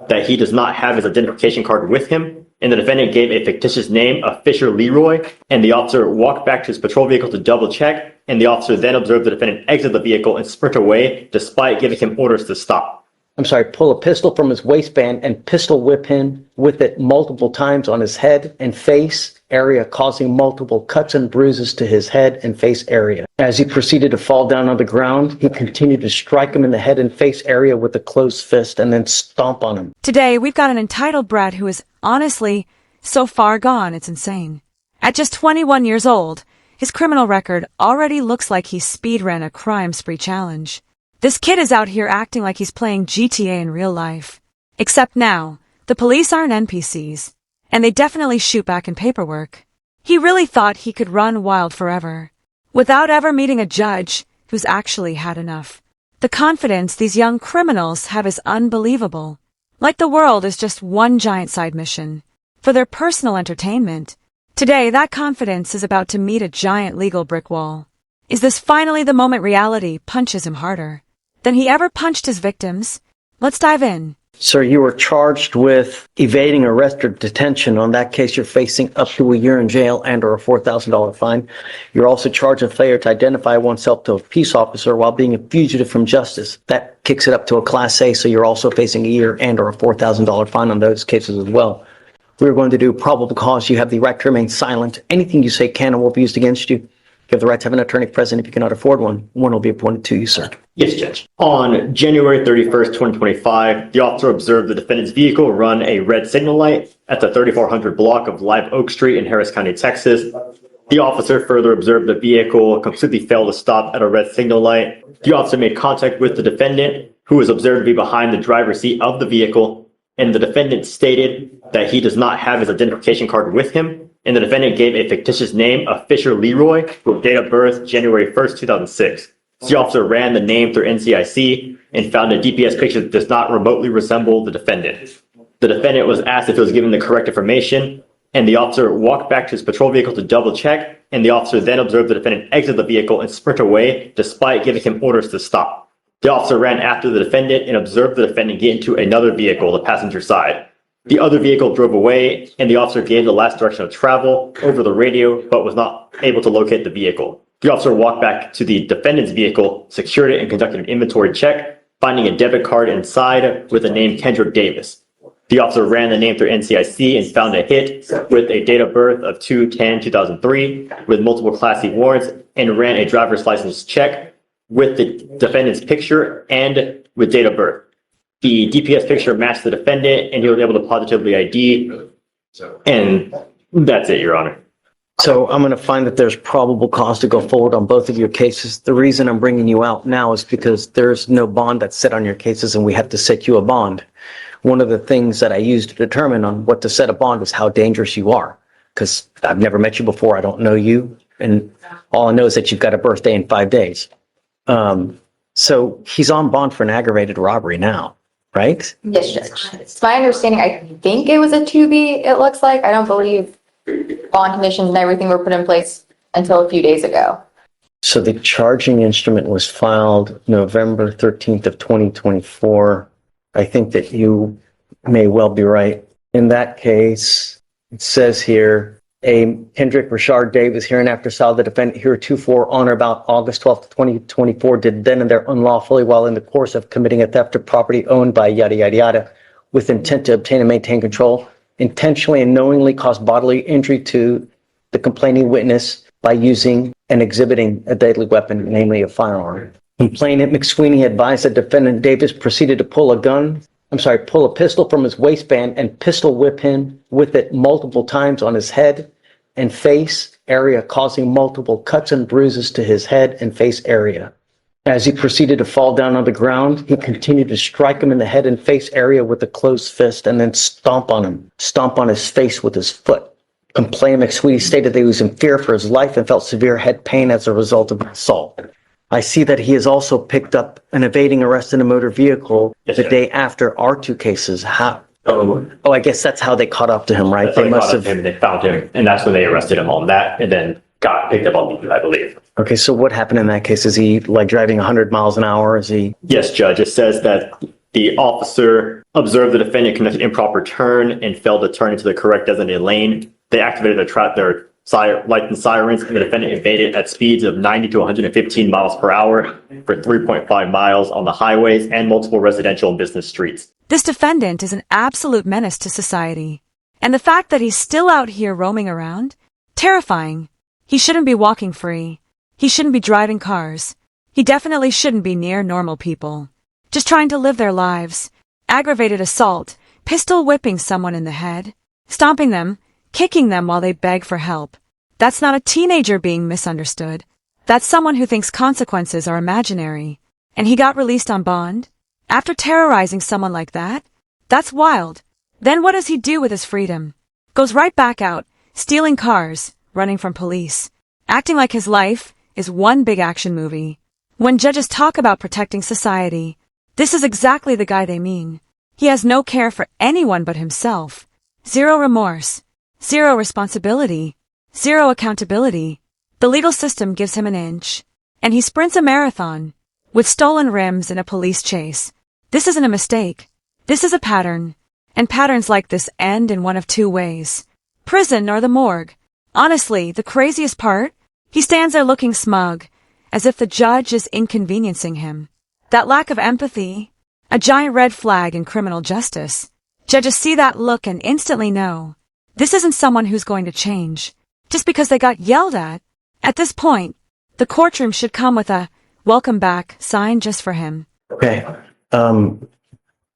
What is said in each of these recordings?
that he does not have his identification card with him, and the defendant gave a fictitious name of Fisher Leroy, and the officer walked back to his patrol vehicle to double check, and the officer then observed the defendant exit the vehicle and sprint away despite giving him orders to stop. Pull a pistol from his waistband and pistol whip him with it multiple times on his head and face area, causing multiple cuts and bruises to his head and face area. As he proceeded to fall down on the ground, he continued to strike him in the head and face area with a closed fist and then stomp on him. Today, we've got an entitled brat who is, honestly, so far gone, it's insane. At just 21 years old, his criminal record already looks like he speed-ran a crime spree challenge. This kid is out here acting like he's playing GTA in real life. Except now, the police aren't NPCs, and they definitely shoot back in paperwork. He really thought he could run wild forever, without ever meeting a judge who's actually had enough. The confidence these young criminals have is unbelievable. Like the world is just one giant side mission, for their personal entertainment. Today, that confidence is about to meet a giant legal brick wall. Is this finally the moment reality punches him harder than he ever punched his victims? Let's dive in. Sir, you were charged with evading arrest or detention. On that case, you're facing up to a year in jail and or a $4,000 fine. You're also charged with failure to identify oneself to a peace officer while being a fugitive from justice. That kicks it up to a Class A, so you're also facing a year and or a $4,000 fine on those cases as well. We're going to do probable cause. You have the right to remain silent. Anything you say can and will be used against you. You have the right to have an attorney present. If you cannot afford one, one will be appointed to you, sir. Yes, Judge. On January 31st, 2025, the officer observed the defendant's vehicle run a red signal light at the 3400 block of Live Oak Street in Harris County, Texas. The officer further observed the vehicle completely fail to stop at a red signal light. The officer made contact with the defendant, who was observed to be behind the driver's seat of the vehicle, and the defendant stated that he does not have his identification card with him, and the defendant gave a fictitious name of Fisher Leroy, with date of birth January 1st, 2006. The officer ran the name through NCIC and found a DPS picture that does not remotely resemble the defendant. The defendant was asked if he was given the correct information, and the officer walked back to his patrol vehicle to double check, and the officer then observed the defendant exit the vehicle and sprint away despite giving him orders to stop. The officer ran after the defendant and observed the defendant get into another vehicle, the passenger side. The other vehicle drove away, and the officer gave the last direction of travel over the radio, but was not able to locate the vehicle. The officer walked back to the defendant's vehicle, secured it, and conducted an inventory check, finding a debit card inside with the name Kendrick Davis. The officer ran the name through NCIC and found a hit with a date of birth of 2/10/2003 with multiple Class C warrants, and ran a driver's license check with the defendant's picture and with date of birth. The DPS picture matched the defendant, and he was able to positively ID, and that's it, Your Honor. So I'm going to find that there's probable cause to go forward on both of your cases. The reason I'm bringing you out now is because there's no bond that's set on your cases, and we have to set you a bond. One of the things that I use to determine on what to set a bond is how dangerous you are, because I've never met you before. I don't know you, and all I know is that you've got a birthday in 5 days. So he's on bond for an aggravated robbery now, right? Yes, Judge. It's my understanding, I think it was a 2B, it looks like. I don't believe bond conditions and everything were put in place until a few days ago. So the charging instrument was filed November 13th of 2024. I think that you may well be right. In that case, it says here, Kendrick Rashard Davis, hereinafter styled the defendant heretofore on or about August 12th, 2024, did then and there unlawfully while in the course of committing a theft of property owned by yada, yada, yada, with intent to obtain and maintain control, intentionally and knowingly cause bodily injury to the complaining witness by using and exhibiting a deadly weapon, namely a firearm. Complainant McSweeney advised that defendant Davis proceeded to pull a pistol from his waistband and pistol whip him with it multiple times on his head and face area, causing multiple cuts and bruises to his head and face area. As he proceeded to fall down on the ground, he continued to strike him in the head and face area with a closed fist and then stomp on his face with his foot. Complainant McSweeney stated that he was in fear for his life and felt severe head pain as a result of the assault. I see that he has also picked up an evading arrest in a motor vehicle the day after our two cases. How? Oh, I guess that's how they caught up to him, right? They must have him. They found him, and that's when they arrested him on that, and then got picked up on me, I believe. Okay, so what happened in that case? Is he like driving 100 miles an hour? Is he? Yes, Judge. It says that The officer observed the defendant conduct an improper turn and failed to turn into the correct designated lane. They activated their lights and sirens, and the defendant evaded at speeds of 90 to 115 miles per hour for 3.5 miles on the highways and multiple residential and business streets. This defendant is an absolute menace to society. And the fact that he's still out here roaming around? Terrifying. He shouldn't be walking free. He shouldn't be driving cars. He definitely shouldn't be near normal people. Just trying to live their lives. Aggravated assault, pistol whipping someone in the head, stomping them, kicking them while they beg for help. That's not a teenager being misunderstood. That's someone who thinks consequences are imaginary. And he got released on bond? After terrorizing someone like that? That's wild. Then what does he do with his freedom? Goes right back out, stealing cars, running from police, acting like his life is one big action movie. When judges talk about protecting society, this is exactly the guy they mean. He has no care for anyone but himself. Zero remorse. Zero responsibility. Zero accountability. The legal system gives him an inch. And he sprints a marathon. With stolen rims in a police chase. This isn't a mistake. This is a pattern. And patterns like this end in one of two ways. Prison or the morgue. Honestly, the craziest part? He stands there looking smug, as if the judge is inconveniencing him. That lack of empathy, a giant red flag in criminal justice. Judges see that look and instantly know. This isn't someone who's going to change, just because they got yelled at. At this point, the courtroom should come with a welcome back sign just for him. Okay.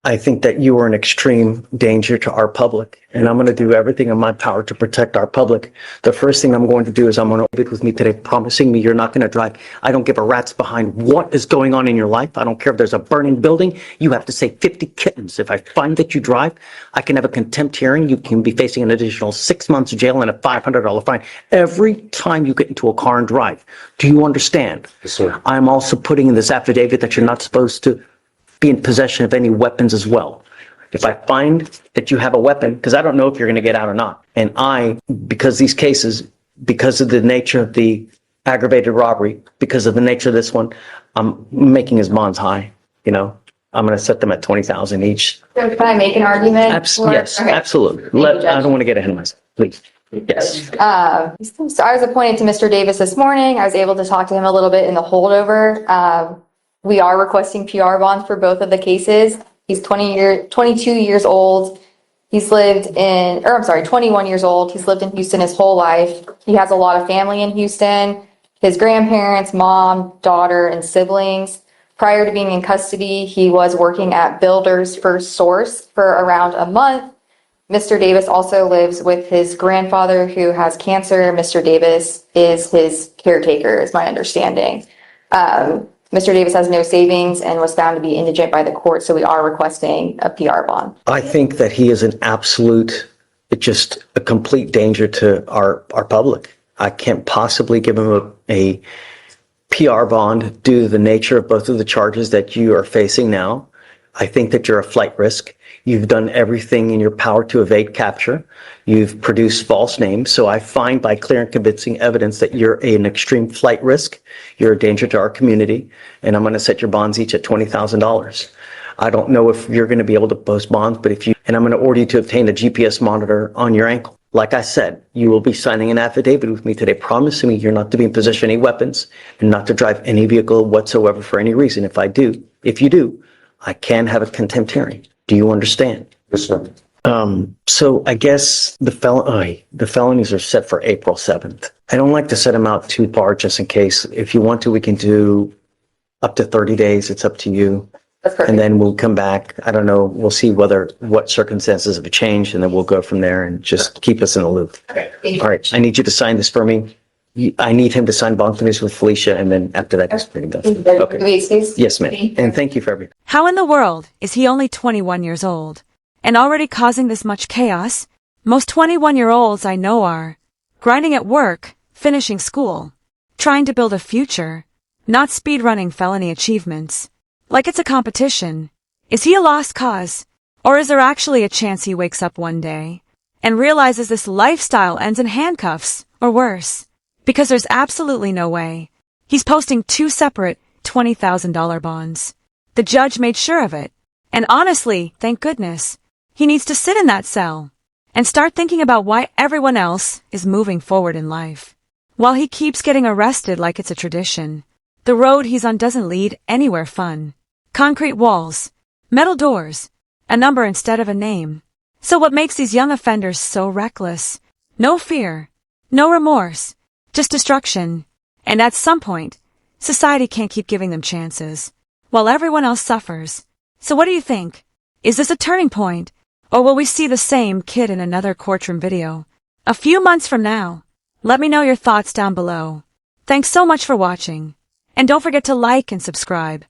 I think that you are an extreme danger to our public, and I'm going to do everything in my power to protect our public. The first thing I'm going to do is I'm going to be with me today, promising me you're not going to drive. I don't give a rat's behind what is going on in your life. I don't care if there's a burning building. You have to say 50 kittens. If I find that you drive, I can have a contempt hearing. You can be facing an additional 6 months of jail and a $500 fine every time you get into a car and drive. Do you understand? Yes, sir. I'm also putting in this affidavit that you're not supposed to be in possession of any weapons as well. If I find that you have a weapon, because I don't know if you're going to get out or not, and because these cases, because of the nature of the aggravated robbery, because of the nature of this one, I'm making his bonds high. I'm going to set them at $20,000 each. So can I make an argument? Yes, Okay. absolutely. I don't want to get ahead of myself, please. Yes. So I was appointed to Mr. Davis this morning. I was able to talk to him a little bit in the holdover. We are requesting PR bonds for both of the cases. He's 22 years old. 21 years old. He's lived in Houston his whole life. He has a lot of family in Houston. His grandparents, mom, daughter, and siblings. Prior to being in custody, he was working at Builders First Source for around a month. Mr. Davis also lives with his grandfather who has cancer. Mr. Davis is his caretaker, is my understanding. Mr. Davis has no savings and was found to be indigent by the court, so we are requesting a PR bond. I think that he is an absolute, just a complete danger to our public. I can't possibly give him a PR bond due to the nature of both of the charges that you are facing now. I think that you're a flight risk. You've done everything in your power to evade capture. You've produced false names. So I find by clear and convincing evidence that you're an extreme flight risk. You're a danger to our community. And I'm going to set your bonds each at $20,000. I don't know if you're going to be able to post bonds, but and I'm going to order you to obtain a GPS monitor on your ankle. Like I said, you will be signing an affidavit with me today, promising me you're not to be in possession of any weapons and not to drive any vehicle whatsoever for any reason. If you do, I can have a contempt hearing. Do you understand? Yes, sir. So I guess the felonies are set for April 7th. I don't like to set them out too far just in case. If you want to, we can do up to 30 days. It's up to you. That's perfect. And then we'll come back. I don't know. We'll see what circumstances have changed, and then we'll go from there and just keep us in the loop. Okay, thank you. All right. I need you to sign this for me. I need him to sign bond finish with Felicia, and then after that, it's pretty good. Okay. Can we excuse? Yes, ma'am. And thank you for everything. How in the world is he only 21 years old and already causing this much chaos? Most 21-year-olds I know are grinding at work, finishing school, trying to build a future, not speedrunning felony achievements. Like it's a competition. Is he a lost cause? Or is there actually a chance he wakes up one day and realizes this lifestyle ends in handcuffs or worse? Because there's absolutely no way. He's posting two separate $20,000 bonds. The judge made sure of it. And honestly, thank goodness, he needs to sit in that cell and start thinking about why everyone else is moving forward in life, while he keeps getting arrested like it's a tradition. The road he's on doesn't lead anywhere fun. Concrete walls, metal doors, a number instead of a name. So what makes these young offenders so reckless? No fear, no remorse, just destruction. And at some point, society can't keep giving them chances, while everyone else suffers. So what do you think? Is this a turning point? Or will we see the same kid in another courtroom video a few months from now? Let me know your thoughts down below. Thanks so much for watching. And don't forget to like and subscribe.